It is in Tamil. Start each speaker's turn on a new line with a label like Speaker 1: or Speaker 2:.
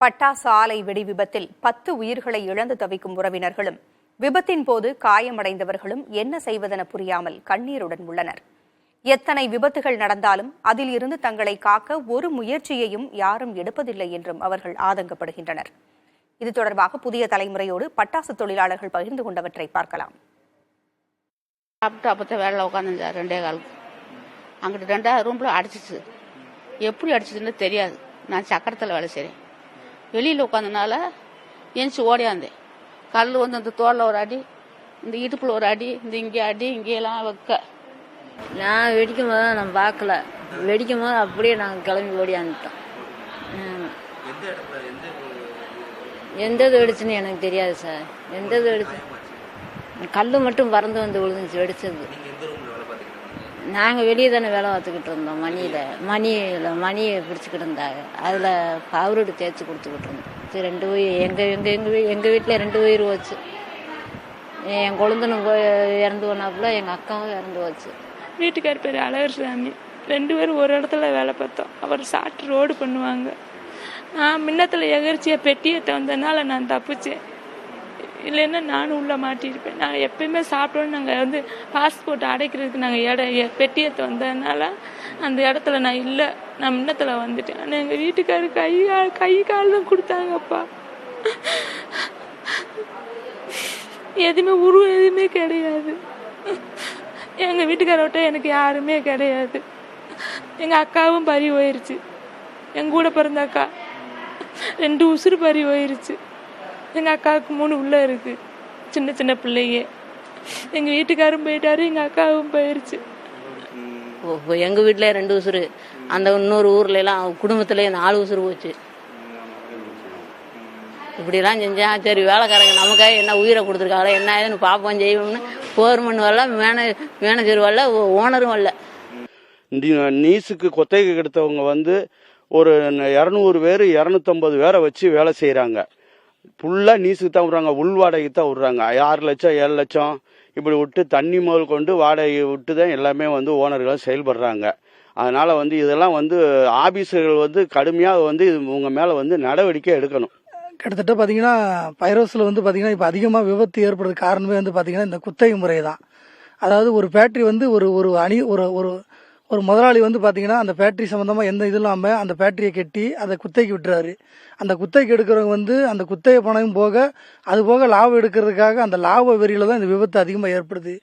Speaker 1: பட்டாசு ஆலை வெடி விபத்தில் 10 உயிர்களை இழந்து தவிக்கும் உறவினர்களும் விபத்தின் போது காயமடைந்தவர்களும் என்ன செய்வதென புரியாமல் கண்ணீருடன் உள்ளனர். எத்தனை விபத்துகள் நடந்தாலும் அதில் இருந்து தங்களை காக்க ஒரு முயற்சியையும் யாரும் எடுப்பதில்லை என்றும் அவர்கள் ஆதங்கப்படுகின்றனர். இது தொடர்பாக புதிய தலைமுறையோடு பட்டாசு தொழிலாளர்கள் பகிர்ந்து கொண்டவற்றை பார்க்கலாம்.
Speaker 2: அப்போ வேலை உட்காந்து 2 காலுக்கு அங்கிட்டு 2வது ரூம்ல அடிச்சிச்சு. எப்படி அடிச்சதுன்னு தெரியாது. நான் சக்கரத்தில் வேலை செய்கிறேன். வெளியில் உட்காந்தனால எந்திச்சு ஓடியாந்தேன். கல் வந்து இந்த தோளில் ஒரு அடி, இந்த இடுப்பில் ஒரு அடி, இந்த இங்கே அடி, இங்கேயெல்லாம் வைக்க.
Speaker 3: நான் வெடிக்கும் போது நான் பார்க்கல. வெடிக்கும் போது அப்படியே நாங்கள் கிளம்பி ஓடியாந்துட்டோம். எந்த இது வெடிச்சுன்னு எனக்கு தெரியாது சார். எந்த இது வெடிச்சு கல் மட்டும் பறந்து வந்து விழுந்துச்சு வெடிச்சது. நாங்கள் வெளியே தானே வேலை பார்த்துக்கிட்டு இருந்தோம். மணியை பிடிச்சிக்கிட்டு இருந்தாங்க. அதில் பவுரோடு தேய்ச்சி கொடுத்துக்கிட்டு இருந்தோம். 2 உயிர் எங்கள் வீட்டில் 2 உயிர் போச்சு. என் கொழுந்தனும் இறந்து போனாப்புல, எங்கள் அக்காவும் இறந்து போச்சு.
Speaker 4: வீட்டுக்கார் பேர் அழகர் சாமி. 2 பேரும் ஒரு இடத்துல வேலை பார்த்தோம். அவர் சாட்டு ரோடு பண்ணுவாங்க. நான் முன்னத்தில் எகர்ச்சியாக பெட்டியத்தை வந்ததுனால நான் தப்பிச்சேன். இல்லைன்னா நானும் உள்ளே மாட்டியிருப்பேன். நான் எப்பயுமே சாப்பிட்டோன்னு நாங்கள் பாஸ்போர்ட் அடைக்கிறதுக்கு நாங்கள் பெட்டியத்தை வந்ததுனால அந்த இடத்துல நான் இல்லை. நான் முன்னத்தில் வந்துட்டேன். ஆனால் எங்கள் வீட்டுக்காரு கை கால் தான் கொடுத்தாங்கப்பா. எதுவுமே கிடையாது. எங்கள் வீட்டுக்காரோட்ட எனக்கு யாருமே கிடையாது. எங்கள் அக்காவும் பறி போயிருச்சு. எங்கள் கூட பிறந்த அக்கா 2 உசுறு பறி போயிருச்சு. எங்கள் அக்காவுக்கு 3 உள்ள இருக்கு, சின்ன சின்ன பிள்ளைங்க. எங்கள் வீட்டுக்காரும் போயிட்டாரு, எங்கள் அக்காவும் போயிருச்சு.
Speaker 3: எங்கள் வீட்டில் 2 உசுறு, அந்த இன்னொரு ஊர்ல எல்லாம் குடும்பத்துல 4 உசுறு போச்சு. இப்படிலாம் செஞ்சா சரி வேலைக்காரங்க நமக்காக என்ன உயிரை கொடுத்துருக்காங்களா என்ன ஏதுன்னு பார்ப்போம் செய்வோம்னு போர்மன் வரல, மேனேஜர் வரல, ஓனரும் வரல.
Speaker 5: நீஸுக்கு கொத்தகை எடுத்தவங்க ஒரு 200 பேர் 250 பேரை வச்சு வேலை செய்கிறாங்க. ஃபுல்லாக நீஸுக்கு தான் விட்றாங்க, உள் வாடகைக்கு தான் விட்றாங்க. 6 லட்சம் 7 லட்சம் இப்படி விட்டு தண்ணி முதல் கொண்டு வாடகை விட்டு தான் எல்லாமே ஓனர்களும் செயல்படுறாங்க. அதனால் இதெல்லாம் ஆபீஸர்கள் கடுமையாக இவங்க மேலே நடவடிக்கை எடுக்கணும்.
Speaker 6: கிட்டத்தட்ட பார்த்தீங்கன்னா பைரோஸில் பார்த்தீங்கன்னா இப்போ அதிகமாக விபத்து ஏற்படுறது காரணமே பார்த்தீங்கன்னா இந்த குத்தகை முறை தான். அதாவது ஒரு ஃபேக்ட்ரி ஒரு முதலாளி பார்த்தீங்கன்னா அந்த ஃபேக்ட்ரி சம்மந்தமாக எந்த இது இல்லாமல் அந்த ஃபேக்ட்ரியை கட்டி அதை குத்தகைக்கு விட்டுறாரு. அந்த குத்தகைக்கு எடுக்கிறவங்க அந்த குத்தகை பணம் போக அது போக லாபம் எடுக்கிறதுக்காக அந்த லாப வெறியில தான் இந்த விபத்து அதிகமாக ஏற்படுது.